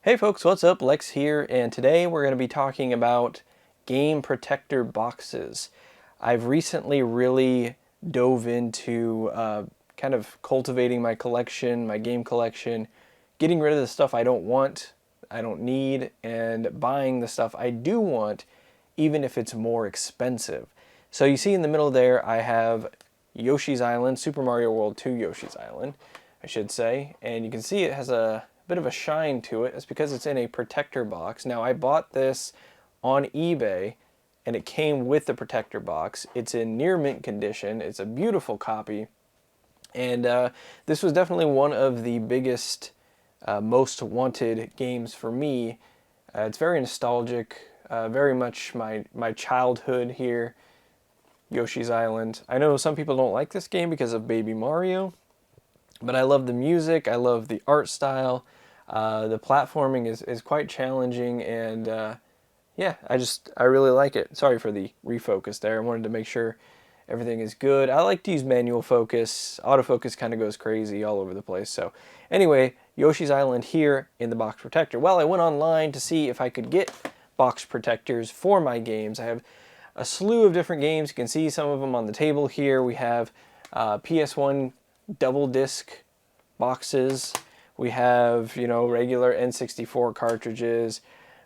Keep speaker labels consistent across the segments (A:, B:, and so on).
A: Hey folks, what's up? Lex here, and today we're going to be talking about game protector boxes. I've recently really dove into kind of cultivating my collection, my game collection, getting rid of the stuff I don't want, I don't need, and buying the stuff I do want, even if it's more expensive. So you see in the middle there, I have Yoshi's Island, Super Mario World 2 Yoshi's Island, I should say, and you can see it has a bit of a shine to it. It's because it's in a protector box. Now I bought this on eBay and it came with the protector box. It's in near mint condition. It's a beautiful copy, and this was definitely one of the biggest, most wanted games for me. It's very nostalgic, very much my childhood here. Yoshi's Island. I know some people don't like this game because of Baby Mario, but I love the music, I love the art style, the platforming is quite challenging, and yeah, I really like it. Sorry for the refocus there. I wanted to make sure everything is good. I like to use manual focus. Autofocus kind of goes crazy all over the place. So anyway, Yoshi's Island here in the box protector. Well, I went online to see if I could get box protectors for my games. I have a slew of different games. You can see some of them on the table here. We have PS1 double disc boxes. We have, regular N64 cartridges,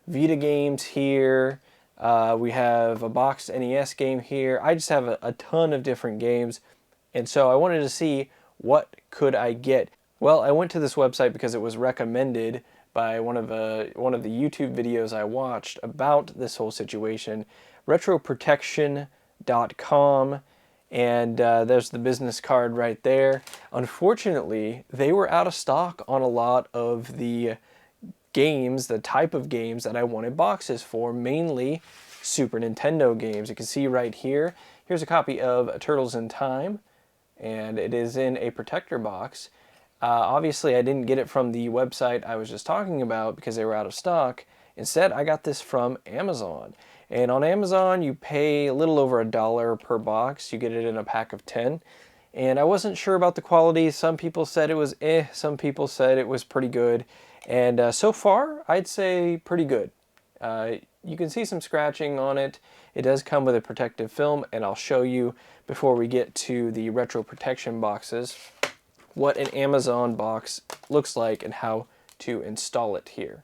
A: Vita games here. We have a boxed NES game here. I just have a ton of different games, and so I wanted to see what could I get. Well, I went to this website because it was recommended by one of the YouTube videos I watched about this whole situation, RetroProtection.com. And there's the business card right there. Unfortunately, they were out of stock on a lot of the games, the type of games that I wanted boxes for, mainly Super Nintendo games. You can see right here, here's a copy of Turtles in Time, and it is in a protector box. Obviously, I didn't get it from the website I was just talking about because they were out of stock. Instead, I got this from Amazon. And on Amazon, you pay a little over $1 per box. You get it in a pack of 10. And I wasn't sure about the quality. Some people said it was some people said it was pretty good. And so far, I'd say pretty good. You can see some scratching on it. It does come with a protective film, and I'll show you before we get to the retro protection boxes what an Amazon box looks like and how to install it here.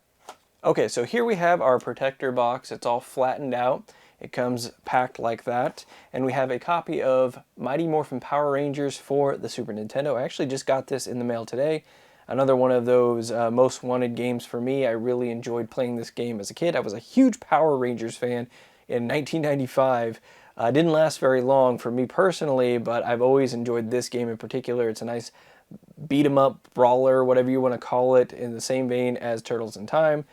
A: Okay, so here we have our protector box. It's all flattened out. It comes packed like that. And we have a copy of Mighty Morphin Power Rangers for the Super Nintendo. I actually just got this in the mail today. Another one of those most wanted games for me. I really enjoyed playing this game as a kid. I was a huge Power Rangers fan in 1995. Didn't last very long for me personally, but I've always enjoyed this game in particular. It's a nice beat 'em up brawler, whatever you want to call it, in the same vein as Turtles in Time.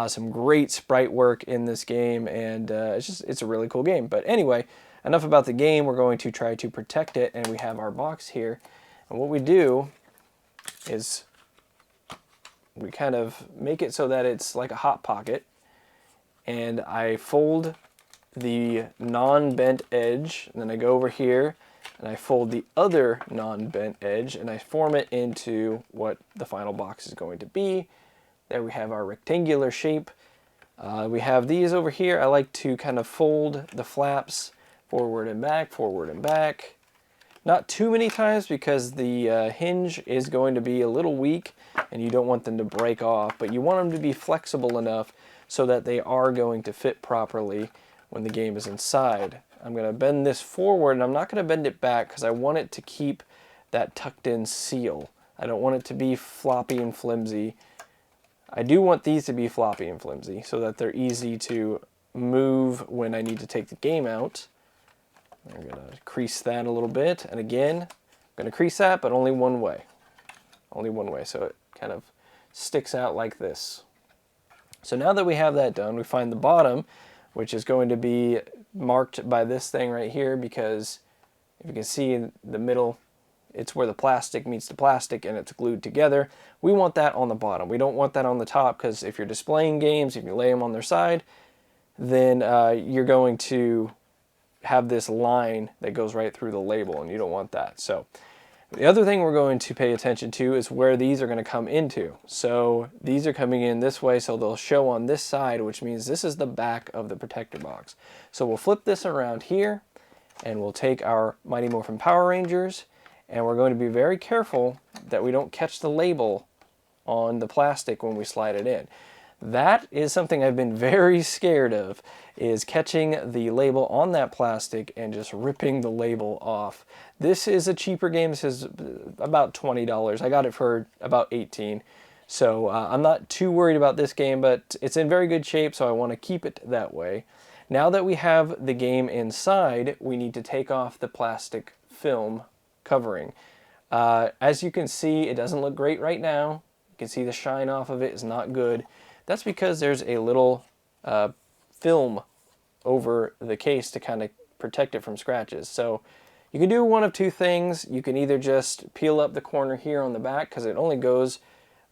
A: Some great sprite work in this game, and it's a really cool game. But anyway, enough about the game. We're going to try to protect it, and we have our box here. And what we do is we kind of make it so that it's like a hot pocket, and I fold the non-bent edge, and then I go over here and I fold the other non-bent edge, and I form it into what the final box is going to be. There we have our rectangular shape. We have these over here. I like to kind of fold the flaps forward and back. Not too many times because the hinge is going to be a little weak and you don't want them to break off, but you want them to be flexible enough so that they are going to fit properly when the game is inside. I'm going to bend this forward, and I'm not going to bend it back because I want it to keep that tucked in seal. I don't want it to be floppy and flimsy. I do want these to be floppy and flimsy so that they're easy to move when I need to take the game out. I'm going to crease that a little bit, and again, I'm going to crease that, but only one way. Only one way, so it kind of sticks out like this. So now that we have that done, we find the bottom, which is going to be marked by this thing right here, because if you can see in the middle, it's where the plastic meets the plastic and it's glued together. We want that on the bottom. We don't want that on the top, because if you're displaying games, if you lay them on their side, then you're going to have this line that goes right through the label, and you don't want that. So The other thing we're going to pay attention to is where these are going to come into. So these are coming in this way, so they'll show on this side, which means this is the back of the protector box. So we'll flip this around here, and we'll take our Mighty Morphin Power Rangers, and we're going to be very careful that we don't catch the label on the plastic when we slide it in. That is something I've been very scared of, is catching the label on that plastic and just ripping the label off. This is a cheaper game. This is about $20. I got it for about $18. So I'm not too worried about this game, but it's in very good shape, so I want to keep it that way. Now that we have the game inside, we need to take off the plastic film covering. As you can see, it doesn't look great right now. You can see the shine off of it is not good. That's because there's a little film over the case to kind of protect it from scratches. So you can do one of two things. You can either just peel up the corner here on the back, because it only goes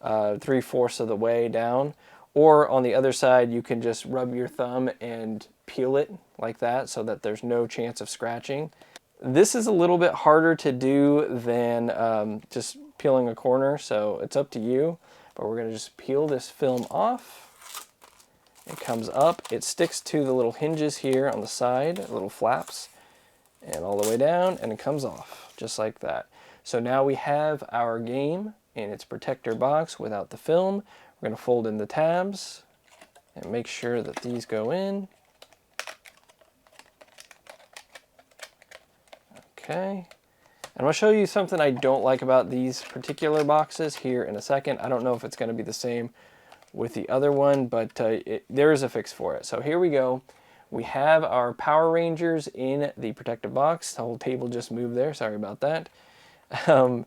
A: 3/4 of the way down, or on the other side you can just rub your thumb and peel it like that so that there's no chance of scratching. This is a little bit harder to do than just peeling a corner, so it's up to you. But we're going to just peel this film off. It comes up, it sticks to the little hinges here on the side, little flaps, and all the way down, and it comes off, just like that. So now we have our game in its protector box without the film. We're going to fold in the tabs and make sure that these go in. Okay. And I'm going to show you something I don't like about these particular boxes here in a second. I don't know if it's going to be the same with the other one, but there is a fix for it. So here we go. We have our Power Rangers in the protective box. The whole table just moved there. Sorry about that. And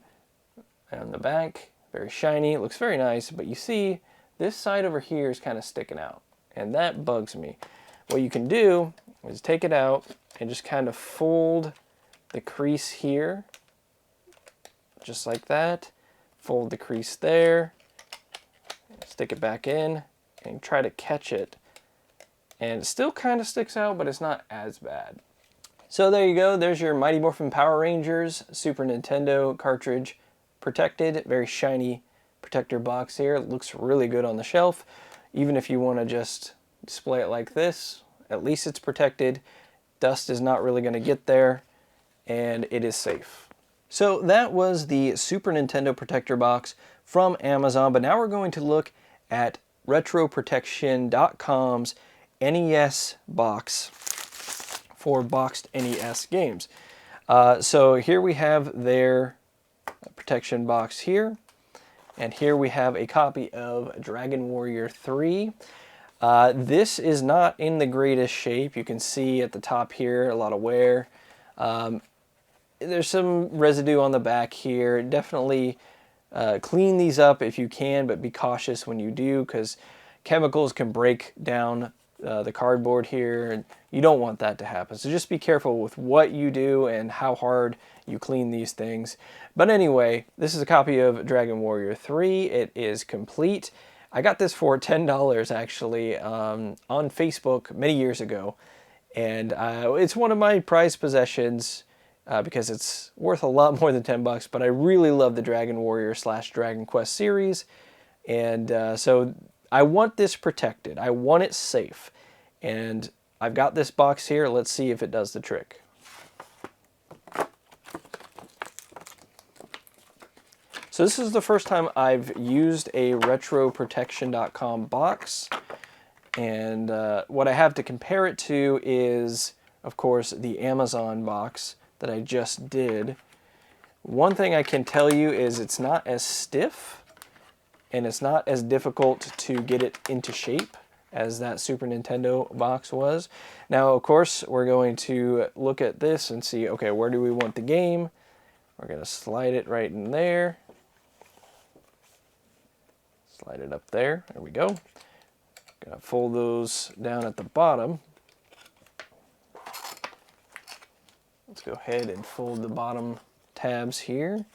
A: the back, very shiny. It looks very nice, but you see this side over here is kind of sticking out, and that bugs me. What you can do is take it out and just kind of fold the crease here, just like that. Fold the crease there, stick it back in, and try to catch it. And it still kind of sticks out, but it's not as bad. So there you go. There's your Mighty Morphin Power Rangers Super Nintendo cartridge protected. Very shiny protector box here. It looks really good on the shelf. Even if you want to just display it like this, at least it's protected. Dust is not really going to get there, and it is safe. So that was the Super Nintendo protector box from Amazon, but now we're going to look at RetroProtection.com's NES box for boxed NES games. So here we have their protection box here, and here we have a copy of Dragon Warrior 3. This is not in the greatest shape. You can see at the top here a lot of wear. There's some residue on the back here. Definitely clean these up if you can, but be cautious when you do, because chemicals can break down the cardboard here, and you don't want that to happen. So just be careful with what you do and how hard you clean these things. But anyway, this is a copy of Dragon Warrior 3. It is complete. I got this for $10 actually on Facebook many years ago, and it's one of my prized possessions because it's worth a lot more than 10 bucks, but I really love the Dragon Warrior / Dragon Quest series, and so I want this protected. I want it safe, and I've got this box here. Let's see if it does the trick. So this is the first time I've used a RetroProtection.com box, and what I have to compare it to is, of course, the Amazon box that I just did. One thing I can tell you is it's not as stiff, and it's not as difficult to get it into shape as that Super Nintendo box was. Now, of course, we're going to look at this and see, okay, where do we want the game? We're going to slide it right in there. Slide it up there. There we go. Gonna fold those down at the bottom. Let's go ahead and fold the bottom tabs here.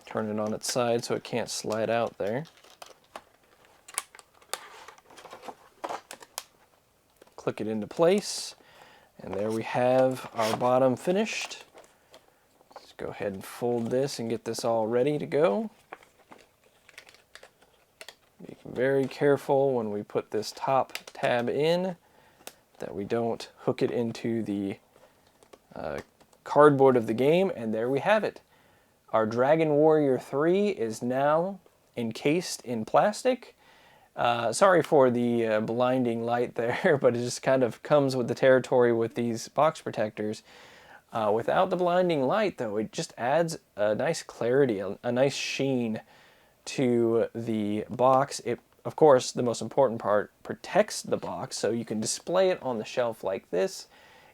A: Turn it on its side so it can't slide out there. Click it into place, And there we have our bottom finished. Let's go ahead and fold this and get this all ready to go. Be very careful when we put this top tab in that we don't hook it into the cardboard of the game. And there we have it. Our Dragon Warrior 3 is now encased in plastic. Sorry for the blinding light there, but it just kind of comes with the territory with these box protectors. Without the blinding light, though, it just adds a nice clarity, a nice sheen to the box. It, of course, the most important part, protects the box, so you can display it on the shelf like this.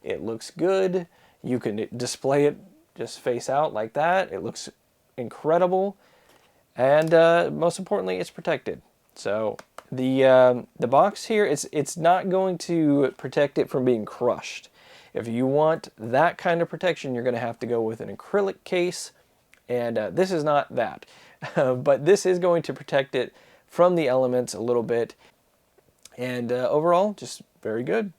A: It looks good. You can display it just face out like that. It looks incredible. And most importantly, it's protected. So the box here, it's not going to protect it from being crushed. If you want that kind of protection, you're going to have to go with an acrylic case, and this is not that. But this is going to protect it from the elements a little bit, and overall, just very good.